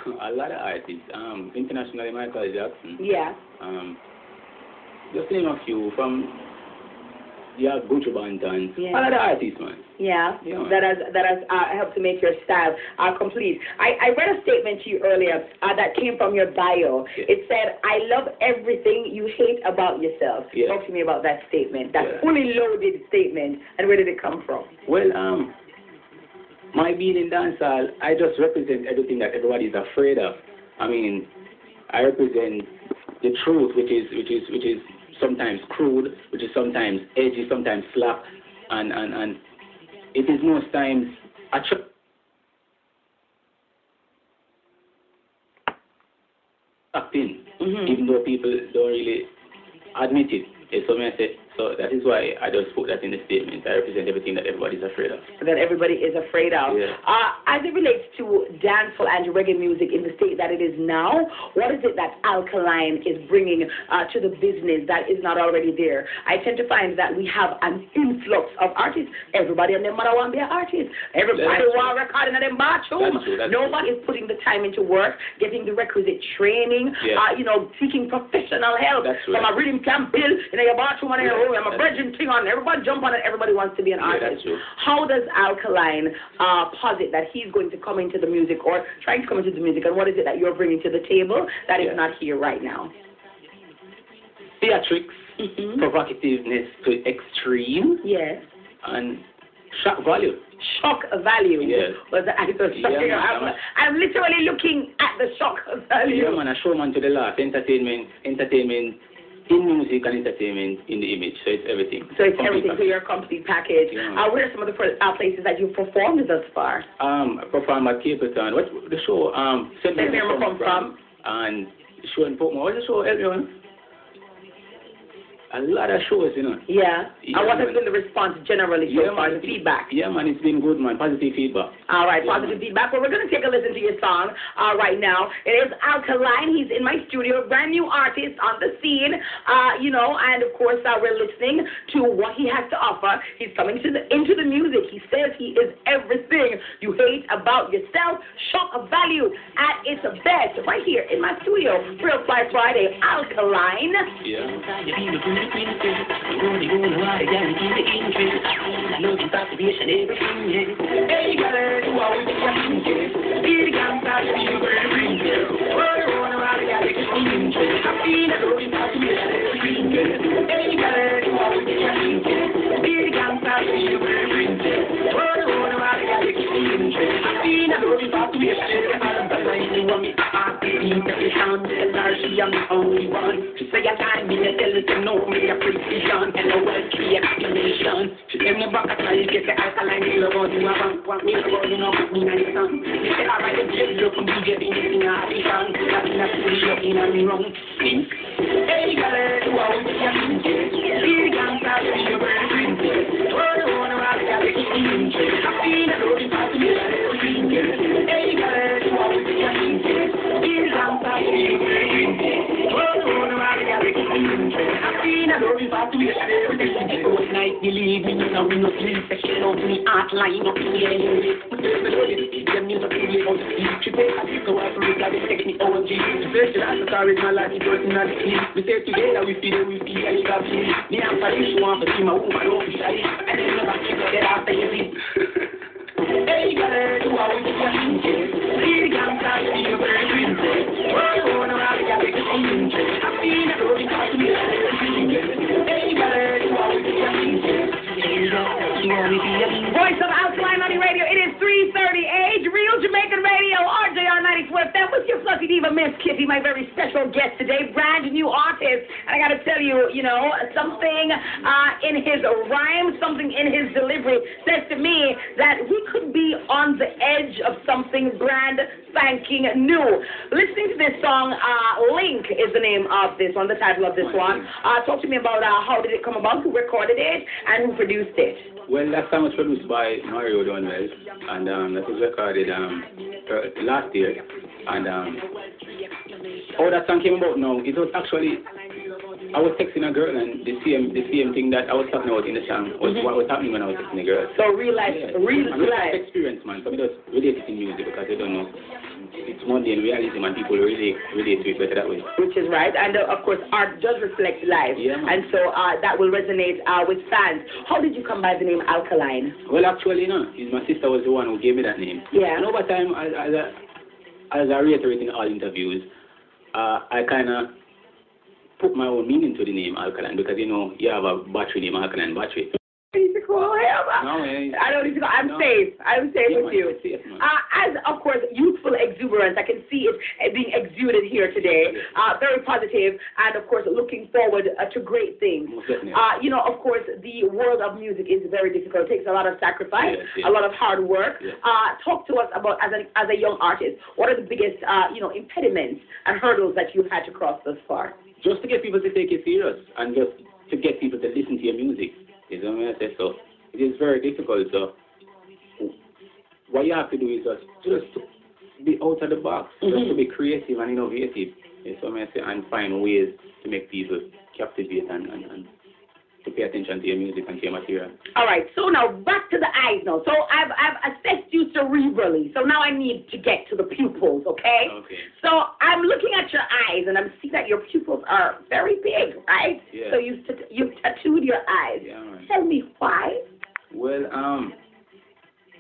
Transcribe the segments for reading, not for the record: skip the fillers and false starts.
A lot of artists. Internationally, Michael Jackson. Yeah. Just name a few from Gucci Bantan. Yeah. A lot of artists, man. Yeah, Yeah. that has helped to make your style complete. I read a statement to you earlier that came from your bio. Yeah. It said, "I love everything you hate about yourself." Yeah. Talk to me about that statement, that Yeah. fully loaded statement, and where did it come from? Well, my being in dancehall, I just represent everything that everybody's afraid of. I mean, I represent the truth, which is sometimes crude, which is sometimes edgy, sometimes slap, and it is most times attracting, even though people don't really admit it. So that is why I just put that in the statement. I represent everything that everybody's afraid of. That everybody is afraid of. Yeah. As it relates to dancehall and reggae music in the state that it is now, what is it that Alkaline is bringing to the business that is not already there? I tend to find that we have an influx of artists. Everybody and their mother want to be an artist. Everybody want to record in their bathroom. Nobody is putting the time into work, getting the requisite training, seeking professional help. From a rhythm camp bill in your bathroom and your room. I'm a virgin thing on. Everybody jump on it. Everybody wants to be an artist. How does Alkaline posit that he's going to come into the music or trying to come into the music, and what is it that you're bringing to the table that is not here right now? Theatrics, provocativeness to extreme, and shock value. Shock value. Yes. I'm literally looking at the shock value. Yeah, man, a showman to the last. Entertainment in music and entertainment in the image. So it's everything. So it's everything. So you're a complete package. Yeah. Where are some of the places that you've performed thus far? I performed at Cape Town. What's the show? St. Mary come from. And the show in Portmore. What's the show? Everyone? A lot of shows, Yeah. And what has been the response generally so far, the feedback? Yeah, man, it's been good, man. Positive feedback. All right, positive feedback. Well, we're going to take a listen to your song right now. It is Alkaline. He's in my studio, brand new artist on the scene, and of course we're listening to what he has to offer. He's coming into the music. He says he is everything you hate about yourself. Shock of value at its best. Right here in my studio, Real Fly Friday, Alkaline. Yeah. Hey, girl, you always be a princess. Be the gun, start to be a very princess. Oh, you wanna ride, I got the interest. I feel that you're about to be a princess. Hey, girl, you always be a princess. Be the gun, start to be a very princess. Oh, you wanna ride, I got the interest. I feel that you're about to be a princess. You want me to ask me to be found, tell her she am the only one. She say I got me, I tell her to know me appreciation and a well-tree explanation. She tell me back at my get the Alkaline, you love all you want me to go, you know, put me in the sun. You say alright, the jet look from DJ in the African, that's not really looking at me wrong. Hey, girl, you always be a princess. Be the gangster, be a bird princess. Oh, you wanna ride, I got the interest. I feel that you're about to be a princess. Hey, girl, you always be a princess. Be the gangster, be a bird princess. Oh, you wanna ride, I got the interest. I feel that you're about to be a princess. Good night, believe me, now we no sleep. Section of me, outline up in the air. The music really on the beat. She take a little while for it, I will take me OG. The first time I started my life, it was not easy. We say together, we feel, and it's happy. Me and Paris want to see my woman officially. And then the back, you get after you see. Hey, girl, you always be a princess. Be the gangster, be a very princess. Oh, you wanna ride, I got the interest. I feel that you're about to be a princess. Hey, girl, you always be a princess. Voice of Alkaline on the radio. It is 3:38. Real Jamaican Radio, RJR 94. That was your fluffy diva, Ms.Kitty, my very special guest today, brand new artist. And I got to tell you, something in his rhyme, something in his delivery says to me that we could be on the edge of something brand spanking new. Listening to this song, Link is the name of this one, the title of this one. Talk to me about how did it come about, who recorded it, and who produced it. Well, that song was produced by Mario Donwell, and that was recorded last year. And how that song came about now, it was actually, I was texting a girl, and the same thing that I was talking about in the song was what was happening when I was texting a girl. So real life, real life experience, man. So me just relate it in music because I don't know. It's it's mundane realism, and people really relate to it better that way. Which is right, and of course, art does reflect life, and so that will resonate with fans. How did you come by the name Alkaline? Well, actually, my sister was the one who gave me that name. Yeah. And over time, as I reiterate in all interviews, I kind of put my own meaning to the name Alkaline, because you have a battery name, Alkaline battery. I need to call him. No, I don't need to go. I'm safe. I'm safe with you. Safe, as, of course, youthful exuberance, I can see it being exuded here today. Very positive, and, of course, looking forward to great things. Of course, the world of music is very difficult. It takes a lot of sacrifice, a lot of hard work. Talk to us about, as a young artist, what are the biggest, impediments and hurdles that you've had to cross thus far? Just to get people to take you serious, and just to get people to listen to your music. You know what I say? So it is very difficult. So what you have to do is just to be out of the box, just to be creative and innovative. You know what I say? And find ways to make people captivate and to pay attention to your music and to your material. All right. So now back to the eyes now. So I've assessed you cerebrally. So now I need to get to the pupils. Okay. Okay. So I'm looking at your eyes and I'm seeing that your pupils are very big, right? Yeah. So you've tattooed your eyes. Yeah, man. Tell me why. Well,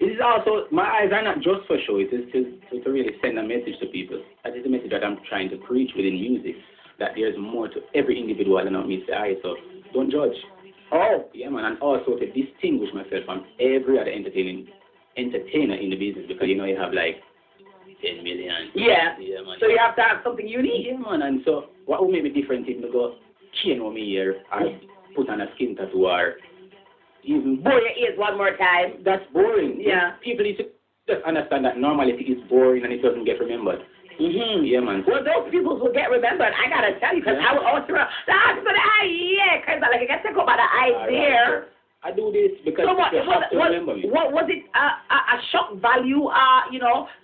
this is also, my eyes are not just for show. It is to really send a message to people. That is the message that I'm trying to preach within music. That there's more to every individual than not meets the eye. So don't judge. Oh. Yeah, man. And also to distinguish myself from every other entertainer in the business, because you have like 10 million. Yeah. Yeah, man. So you have to have something unique. Yeah, man. And so what would make me different if I go chain on me ear or put on a skin tattoo or even bore your ears one more time? That's boring. Yeah. People need to just understand that normality is boring and it doesn't get remembered. Yeah, man. Well, those people will get remembered. I gotta tell you, because I was always around. That's for the eye, yeah. Because like I got to go by the eye there. I do this because so you have to remember me. What was it? A shock value?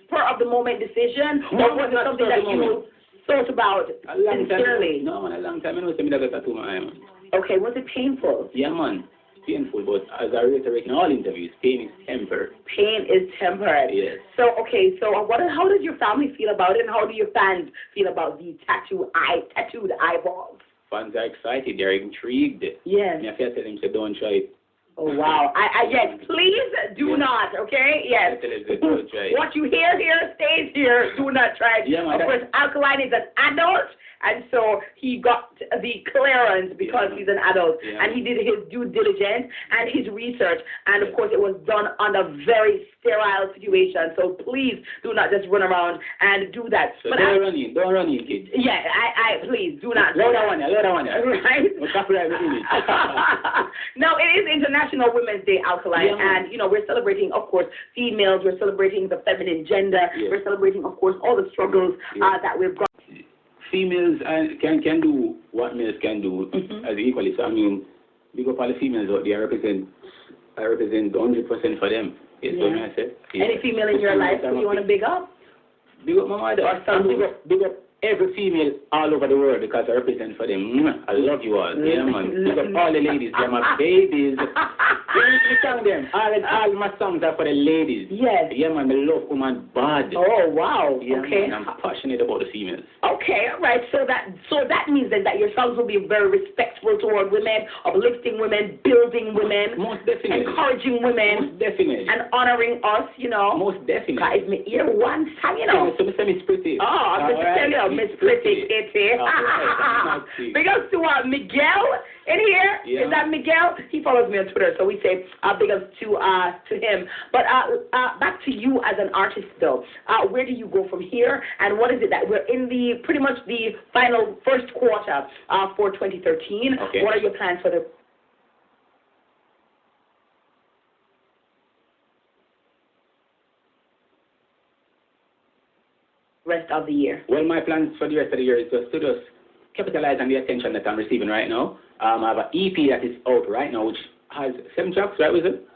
Spur of the moment decision, or was it something that you thought about sincerely? No, man. A long time. I know somebody that got tattoo my eye, man. Okay. Was it painful? Yeah, man. Painful, but as I reiterate in all interviews, pain is temporary. Pain is temporary. Yes. So okay, so how does your family feel about it, and how do your fans feel about the tattooed eyeballs? Fans are excited. They're intrigued. Yes. And I tell them, say, don't try it. Oh wow! Yes, please do not. Okay, yes. Don't try it. What you hear here stays here. Do not try it. Yeah, man, of course, Alkaline is an adult, and so he got the clearance because he's an adult, and he did his due diligence and his research, and of course, it was done under very sterile situation. So please do not just run around and do that. So don't run in, kids. Yeah, I please do not. Load one. Right. No, it is International Women's Day, Alkaline, and we're celebrating, of course, females. We're celebrating the feminine gender. We're celebrating, of course, all the struggles that we've got. Females can do what males can do as equally. So I mean, big up all the females out there. I represent 100% for them. Yes, what I said. Any female in your life who you want to big up? Big up my mother. Big up every female all over the world, because I represent for them. I love you all. Yeah, man. Big up all the ladies. They're my babies. All my songs are for the ladies. Yes. Yeah, man. I love woman bad. Oh, wow. Yeah, okay. Man, I'm passionate about the females. Okay, all right. So that means then that your songs will be very respectful toward women, uplifting women, building women. Most definitely. Encouraging women. Most definitely. And honoring us, Most definitely. Guys, me hear one time, So Miss Pretty. Oh, I'm going to tell you, Ms. Kitty. Big ups to Miguel in here. Yeah. Is that Miguel? He follows me on Twitter, so we say big ups to him. But back to you as an artist, though. Where do you go from here, and what is it that we're in the pretty much the final first quarter for 2013? Okay. What are your plans for the rest of the year? Well, my plans for the rest of the year is to just capitalize on the attention that I'm receiving right now. I have an EP that is out right now, which has 7 tracks, right, was it?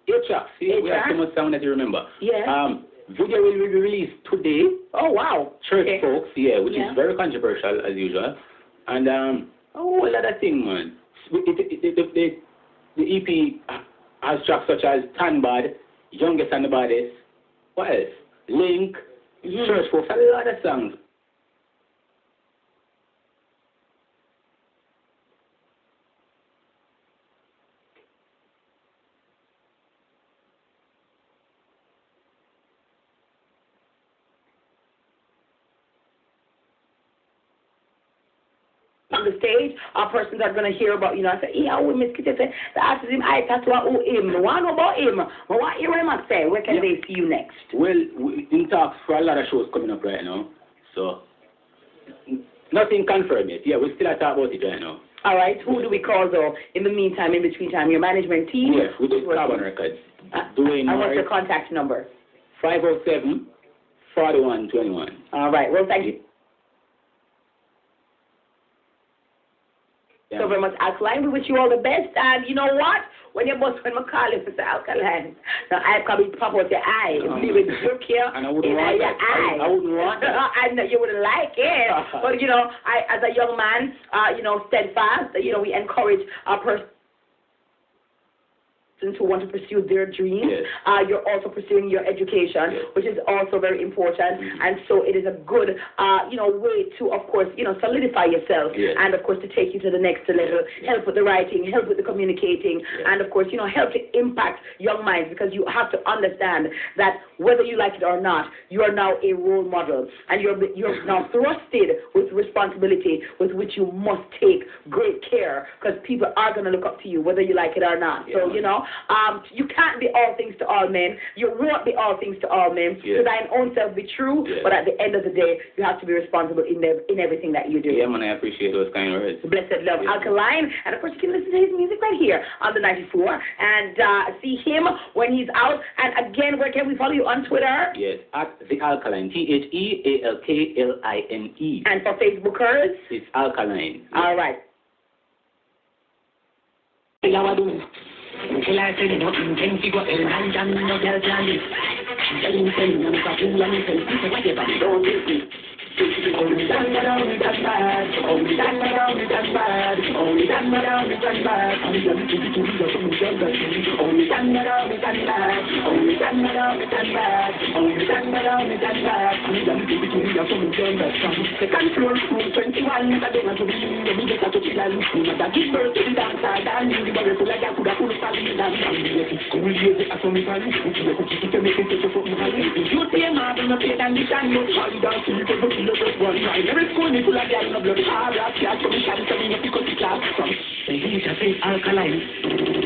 8 tracks. See, we have so much sound that you remember. Yeah. Video will be released today. Oh, wow. Church Folks, which is very controversial, as usual. And, another thing, man. The EP has tracks such as Tan Bad, Youngest and the Baddest, what else? Link, search for a lot of songs. On the stage, our persons are going to hear about, I say, yeah, we Ms.Kitty say, the artist him, I talk about him. I want to know about him. I want to hear him say, where can they see you next? Well, in talks for a lot of shows coming up right now, so nothing confirmed yet. Yeah, we still talk about it right now. All right, who do we call though? In the meantime, in between time, your management team? Yes, we did Carbon Records. Doing and what's your contact number? 507-4121. All right, well, thank you. So very much, Alkaline. We wish you all the best. And you know what? When your boss, when I call you, it's Alkaline. Now, I probably pop out your eye. Be with look here. And I wouldn't want that. I wouldn't want that. I know you wouldn't like it. But, I, as a young man, steadfast, we encourage our person who want to pursue their dreams. Yes. You're also pursuing your education, which is also very important. And so it is a good, way to, of course, solidify yourself and, of course, to take you to the next level, help with the writing, help with the communicating, and, of course, help to impact young minds, because you have to understand that whether you like it or not, you are now a role model, and you're now thrusted with responsibility with which you must take great care, because people are going to look up to you whether you like it or not. So, you can't be all things to all men. You won't be all things to all men. To thine own self be true, but at the end of the day, you have to be responsible in everything that you do. Yeah, man, I appreciate those kind of words. Blessed love, Alkaline. And of course, you can listen to his music right here on the 94 and see him when he's out. And again, where can we follow you on Twitter? Yes, at the Alkaline, TheAlkaline. And for Facebookers? It's Alkaline. All right. Until I said no intent to go and no girl can live. Telling I'm talking young people, whatever, don't listen. Only stand around it and bad. Only stand around it and bad. Only stand around it and bad. Only stand around it and bad. Only stand around it and bad. Only stand around it and bad. Second floor, school 21. I don't want to be in the middle of the children. I give birth to the dancer. And the body full of gas. Could have full of family. School years, I saw me family. You see a man in the plate and the stand. How you don't see people. Every school is full of blood. Alkaline.